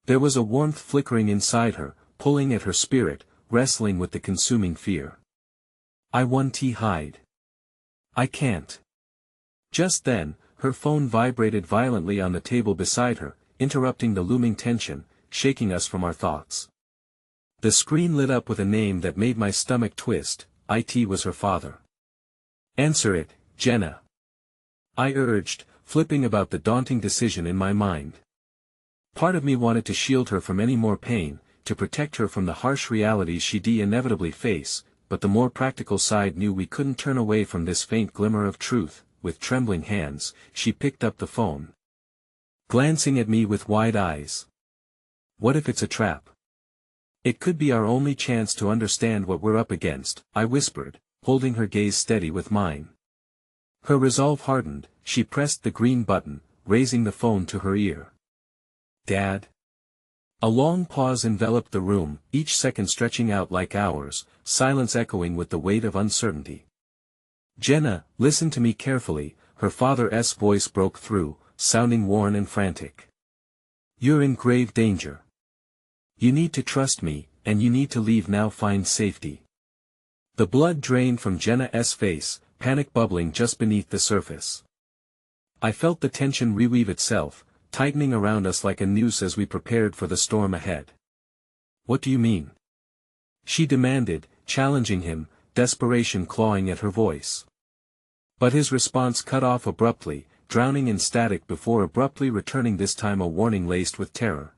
There was a warmth flickering inside her, pulling at her spirit, wrestling with the consuming fear. I want to hide. I can't. Just then, her phone vibrated violently on the table beside her, interrupting the looming tension, shaking us from our thoughts. The screen lit up with a name that made my stomach twist. It was her father. Answer it, Jenna?" I urged, flipping about the daunting decision in my mind. Part of me wanted to shield her from any more pain, to protect her from the harsh realities she'd inevitably face, but the more practical side knew we couldn't turn away from this faint glimmer of truth. With trembling hands, she picked up the phone, glancing at me with wide eyes. "What if it's a trap? It could be our only chance to understand what we're up against," I whispered, holding her gaze steady with mine. Her resolve hardened, she pressed the green button, raising the phone to her ear. "Dad?" A long pause enveloped the room, each second stretching out like hours, silence echoing with the weight of uncertainty. "Jenna, listen to me carefully," her father's voice broke through, sounding worn and frantic. "You're in grave danger. You need to trust me, and you need to leave now. Find safety." The blood drained from Jenna's face, panic bubbling just beneath the surface. I felt the tension reweave itself, tightening around us like a noose as we prepared for the storm ahead. "What do you mean?" she demanded, challenging him, desperation clawing at her voice. But his response cut off abruptly, drowning in static before abruptly returning, this time a warning laced with terror.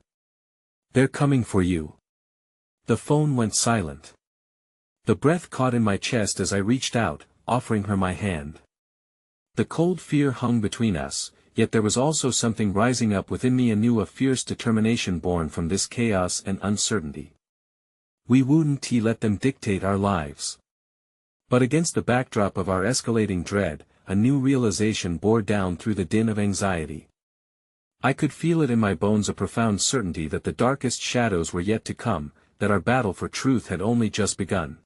"They're coming for you." The phone went silent. The breath caught in my chest as I reached out, offering her my hand. The cold fear hung between us, yet there was also something rising up within me anew, a fierce determination born from this chaos and uncertainty. We wouldn't let them dictate our lives. But against the backdrop of our escalating dread, a new realization bore down through the din of anxiety. I could feel it in my bones, a profound certainty that the darkest shadows were yet to come, that our battle for truth had only just begun.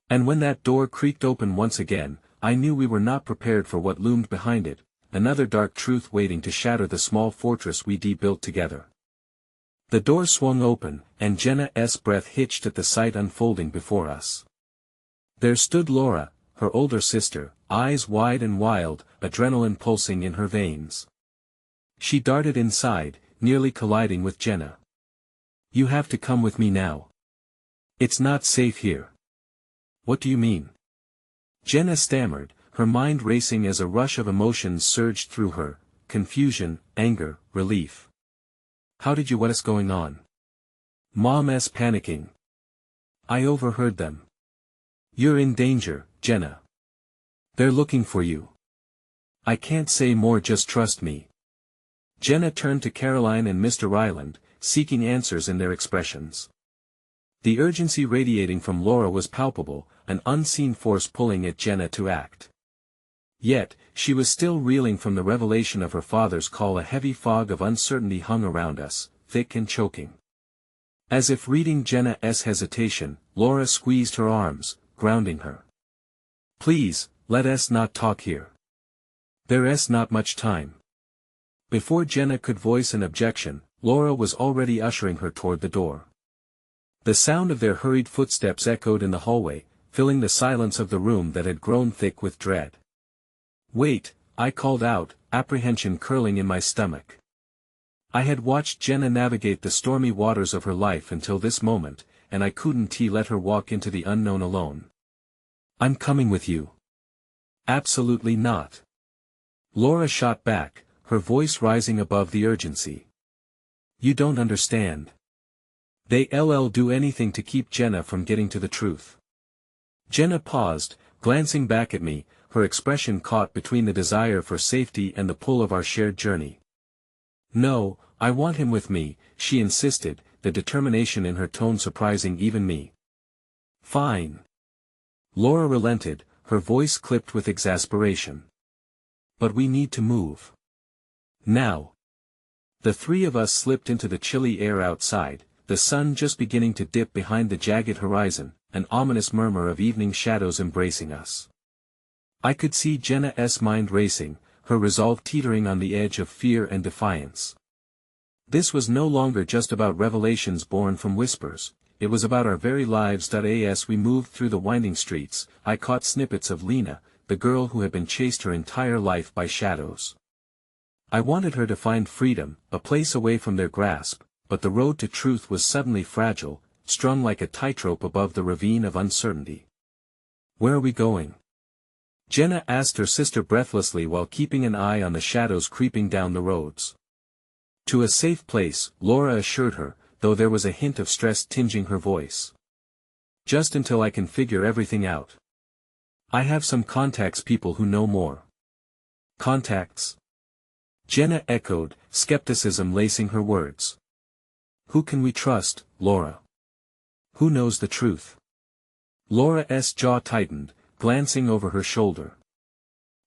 And when that door creaked open once again, I knew we were not prepared for what loomed behind it, another dark truth waiting to shatter the small fortress we built together. The door swung open, and Jenna's breath hitched at the sight unfolding before us. There stood Laura, her older sister, eyes wide and wild, adrenaline pulsing in her veins. She darted inside, nearly colliding with Jenna. "You have to come with me now. It's not safe here." "What do you mean?" Jenna stammered, her mind racing as a rush of emotions surged through her: confusion, anger, relief. "How did you? What's going on?" "Mom's panicking. I overheard them." "You're in danger, Jenna. They're looking for you." "I can't say more, just trust me." Jenna turned to Caroline and Mr. Ryland, seeking answers in their expressions. The urgency radiating from Laura was palpable, an unseen force pulling at Jenna to act. Yet, she was still reeling from the revelation of her father's call. A heavy fog of uncertainty hung around us, thick and choking. As if reading Jenna's hesitation, Laura squeezed her arms, grounding her. "Please, let us not talk here. There's not much time." Before Jenna could voice an objection, Laura was already ushering her toward the door. The sound of their hurried footsteps echoed in the hallway, filling the silence of the room that had grown thick with dread. "Wait," I called out, apprehension curling in my stomach. I had watched Jenna navigate the stormy waters of her life until this moment, and I couldn't let her walk into the unknown alone. "I'm coming with you." "Absolutely not." Laura shot back, her voice rising above the urgency. "You don't understand. They'll do anything to keep Jenna from getting to the truth." Jenna paused, glancing back at me, her expression caught between the desire for safety and the pull of our shared journey. "No, I want him with me," she insisted, the determination in her tone surprising even me. "Fine." Laura relented, her voice clipped with exasperation. "But we need to move. Now." The three of us slipped into the chilly air outside, the sun just beginning to dip behind the jagged horizon, an ominous murmur of evening shadows embracing us. I could see Jenna's mind racing, her resolve teetering on the edge of fear and defiance. This was no longer just about revelations born from whispers, it was about our very lives. As we moved through the winding streets, I caught snippets of Lena, the girl who had been chased her entire life by shadows. I wanted her to find freedom, a place away from their grasp, but the road to truth was suddenly fragile, strung like a tightrope above the ravine of uncertainty. "Where are we going?" Jenna asked her sister breathlessly while keeping an eye on the shadows creeping down the roads. To a safe place, Laura assured her, though there was a hint of stress tinging her voice. Just until I can figure everything out. I have some contacts, people who know more. Contacts? Jenna echoed, skepticism lacing her words. Who can we trust, Laura? Who knows the truth? Laura's jaw tightened, glancing over her shoulder.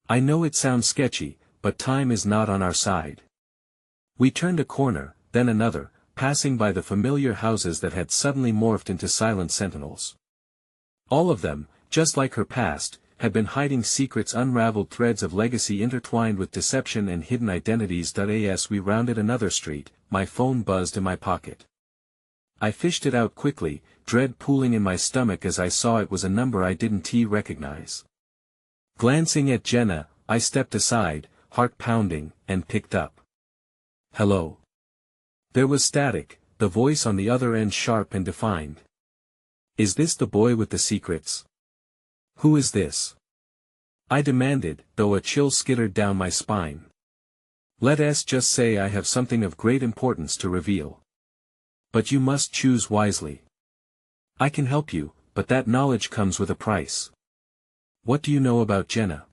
I know it sounds sketchy, but time is not on our side. We turned a corner, then another, passing by the familiar houses that had suddenly morphed into silent sentinels. All of them, just like her past, had been hiding secrets, unraveled threads of legacy intertwined with deception and hidden identities. As we rounded another street, my phone buzzed in my pocket. I fished it out quickly, dread pooling in my stomach as I saw it was a number I didn't recognize. Glancing at Jenna, I stepped aside, heart pounding, and picked up. Hello. There was static, the voice on the other end sharp and defined. Is this the boy with the secrets? Who is this? I demanded, though a chill skittered down my spine. Let's just say I have something of great importance to reveal. But you must choose wisely. I can help you, but that knowledge comes with a price. What do you know about Jenna?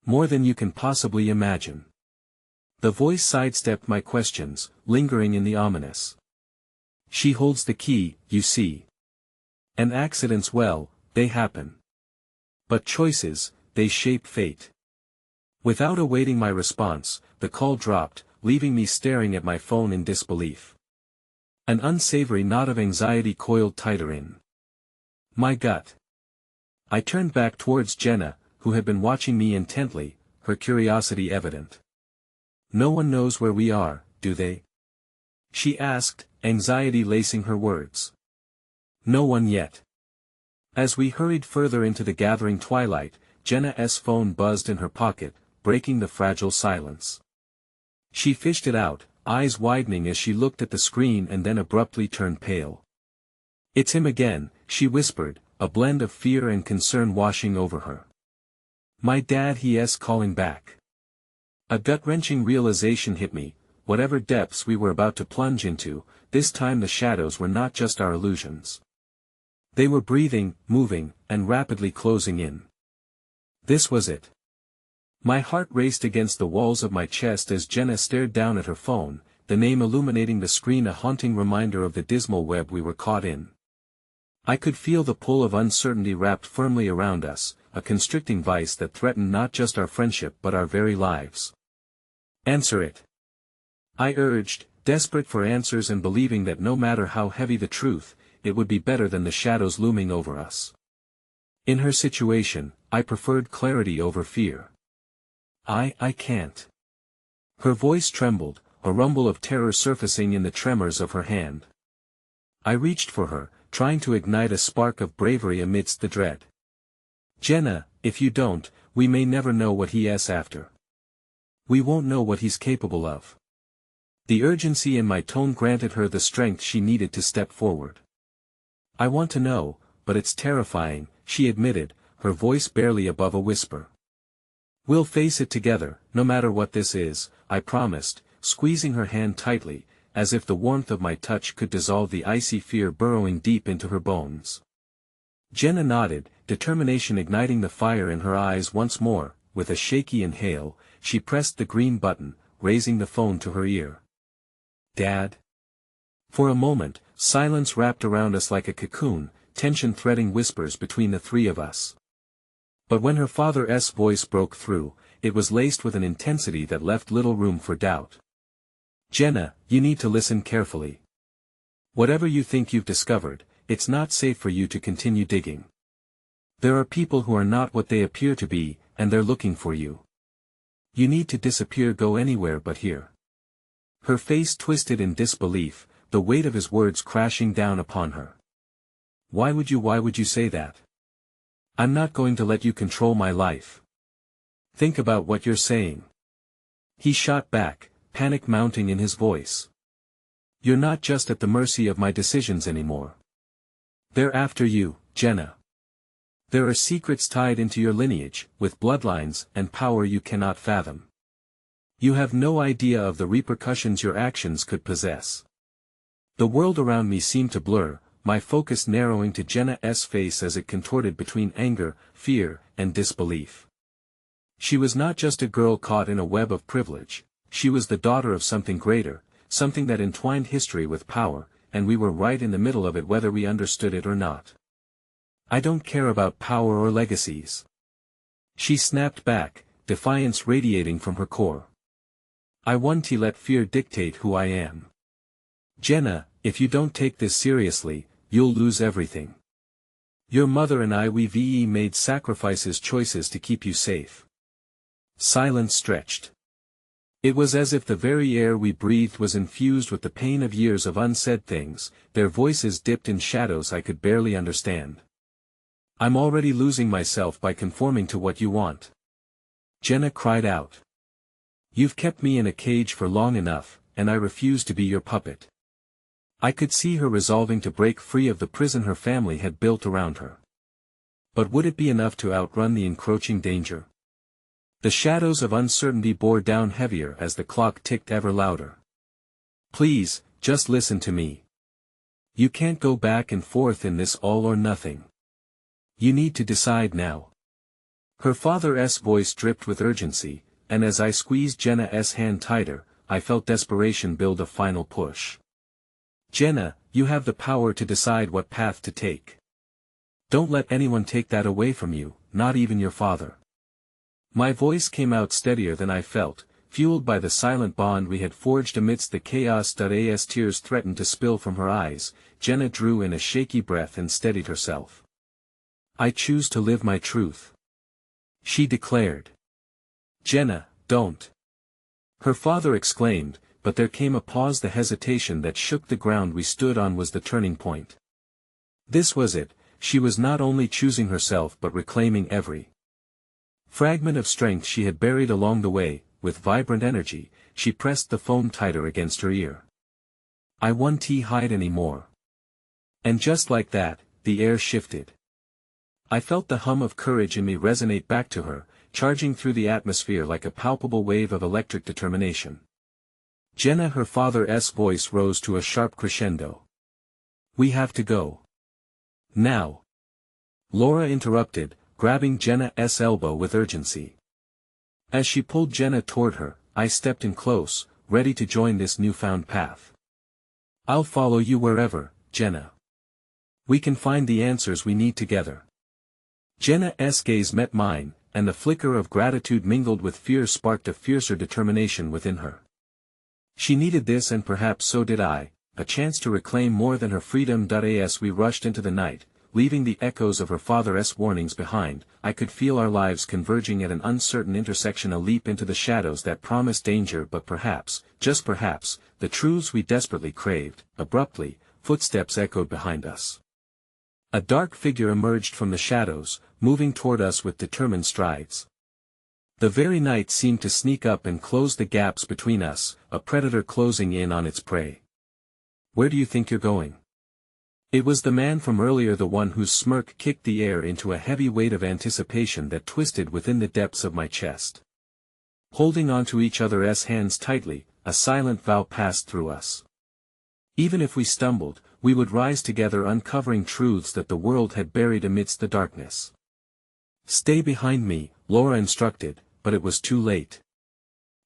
More than you can possibly imagine. The voice sidestepped my questions, lingering in the ominous. She holds the key, you see. And accidents, well, they happen. But choices, they shape fate. Without awaiting my response, the call dropped, leaving me staring at my phone in disbelief. An unsavory knot of anxiety coiled tighter in my gut. I turned back towards Jenna, who had been watching me intently, her curiosity evident. No one knows where we are, do they? She asked, anxiety lacing her words. No one yet. As we hurried further into the gathering twilight, Jenna's phone buzzed in her pocket, breaking the fragile silence. She fished it out, eyes widening as she looked at the screen and then abruptly turned pale. It's him again, she whispered, a blend of fear and concern washing over her. My dad, he's calling back. A gut-wrenching realization hit me, whatever depths we were about to plunge into, this time the shadows were not just our illusions. They were breathing, moving, and rapidly closing in. This was it. My heart raced against the walls of my chest as Jenna stared down at her phone, the name illuminating the screen a haunting reminder of the dismal web we were caught in. I could feel the pull of uncertainty wrapped firmly around us, a constricting vice that threatened not just our friendship but our very lives. Answer it. I urged, desperate for answers and believing that no matter how heavy the truth, it would be better than the shadows looming over us. In her situation, I preferred clarity over fear. I can't. Her voice trembled, a rumble of terror surfacing in the tremors of her hand. I reached for her, trying to ignite a spark of bravery amidst the dread. Jenna, if you don't, we may never know what he's after. We won't know what he's capable of. The urgency in my tone granted her the strength she needed to step forward. I want to know, but it's terrifying, she admitted, her voice barely above a whisper. We'll face it together, no matter what this is, I promised, squeezing her hand tightly, as if the warmth of my touch could dissolve the icy fear burrowing deep into her bones. Jenna nodded, determination igniting the fire in her eyes once more. With a shaky inhale, she pressed the green button, raising the phone to her ear. Dad? For a moment, silence wrapped around us like a cocoon, tension threading whispers between the three of us. But when her father's voice broke through, it was laced with an intensity that left little room for doubt. Jenna, you need to listen carefully. Whatever you think you've discovered, it's not safe for you to continue digging. There are people who are not what they appear to be, and they're looking for you. You need to disappear, go anywhere but here. Her face twisted in disbelief, the weight of his words crashing down upon her. Why would you say that? I'm not going to let you control my life. Think about what you're saying. He shot back, panic mounting in his voice. You're not just at the mercy of my decisions anymore. They're after you, Jenna. There are secrets tied into your lineage, with bloodlines and power you cannot fathom. You have no idea of the repercussions your actions could possess. The world around me seemed to blur, my focus narrowing to Jenna's face as it contorted between anger, fear, and disbelief. She was not just a girl caught in a web of privilege, she was the daughter of something greater, something that entwined history with power, and we were right in the middle of it whether we understood it or not. I don't care about power or legacies. She snapped back, defiance radiating from her core. I won't let fear dictate who I am. Jenna, if you don't take this seriously, you'll lose everything. Your mother and we've made sacrifices, choices to keep you safe. Silence stretched. It was as if the very air we breathed was infused with the pain of years of unsaid things, their voices dipped in shadows I could barely understand. I'm already losing myself by conforming to what you want. Jenna cried out. You've kept me in a cage for long enough, and I refuse to be your puppet. I could see her resolving to break free of the prison her family had built around her. But would it be enough to outrun the encroaching danger? The shadows of uncertainty bore down heavier as the clock ticked ever louder. Please, just listen to me. You can't go back and forth in this all or nothing. You need to decide now. Her father's voice dripped with urgency, and as I squeezed Jenna's hand tighter, I felt desperation build a final push. Jenna, you have the power to decide what path to take. Don't let anyone take that away from you, not even your father. My voice came out steadier than I felt, fueled by the silent bond we had forged amidst the chaos. As tears threatened to spill from her eyes, Jenna drew in a shaky breath and steadied herself. I choose to live my truth. She declared. Jenna, don't. Her father exclaimed, but there came a pause. The hesitation that shook the ground we stood on was the turning point. This was it, she was not only choosing herself but reclaiming every fragment of strength she had buried along the way. With vibrant energy, she pressed the phone tighter against her ear. I won't hide anymore. And just like that, the air shifted. I felt the hum of courage in me resonate back to her, charging through the atmosphere like a palpable wave of electric determination. Jenna, her father's voice rose to a sharp crescendo. We have to go. Now. Laura interrupted, grabbing Jenna's elbow with urgency. As she pulled Jenna toward her, I stepped in close, ready to join this newfound path. I'll follow you wherever, Jenna. We can find the answers we need together. Jenna's gaze met mine, and the flicker of gratitude mingled with fear sparked a fiercer determination within her. She needed this, and perhaps so did I, a chance to reclaim more than her freedom. As we rushed into the night, leaving the echoes of her father's warnings behind, I could feel our lives converging at an uncertain intersection, a leap into the shadows that promised danger, but perhaps, just perhaps, the truths we desperately craved. Abruptly, footsteps echoed behind us. A dark figure emerged from the shadows, moving toward us with determined strides. The very night seemed to sneak up and close the gaps between us, a predator closing in on its prey. Where do you think you're going? It was the man from earlier, the one whose smirk kicked the air into a heavy weight of anticipation that twisted within the depths of my chest. Holding onto each other's hands tightly, a silent vow passed through us. Even if we stumbled, we would rise together, uncovering truths that the world had buried amidst the darkness. Stay behind me, Laura instructed, but it was too late.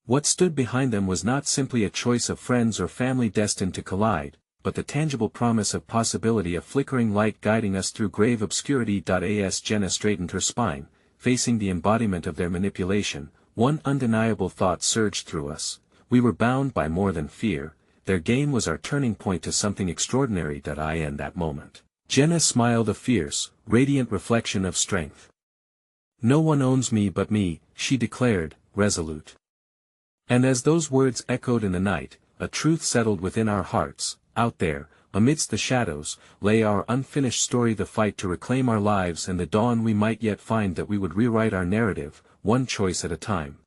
What stood behind them was not simply a choice of friends or family destined to collide, but the tangible promise of possibility, a flickering light guiding us through grave obscurity. As Jenna straightened her spine, facing the embodiment of their manipulation, one undeniable thought surged through us: we were bound by more than fear. Their game was our turning point to something extraordinary. In that moment, Jenna smiled, a fierce, radiant reflection of strength. No one owns me but me, she declared, resolute. And as those words echoed in the night, a truth settled within our hearts. Out there, amidst the shadows, lay our unfinished story, the fight to reclaim our lives and the dawn we might yet find that we would rewrite our narrative, one choice at a time.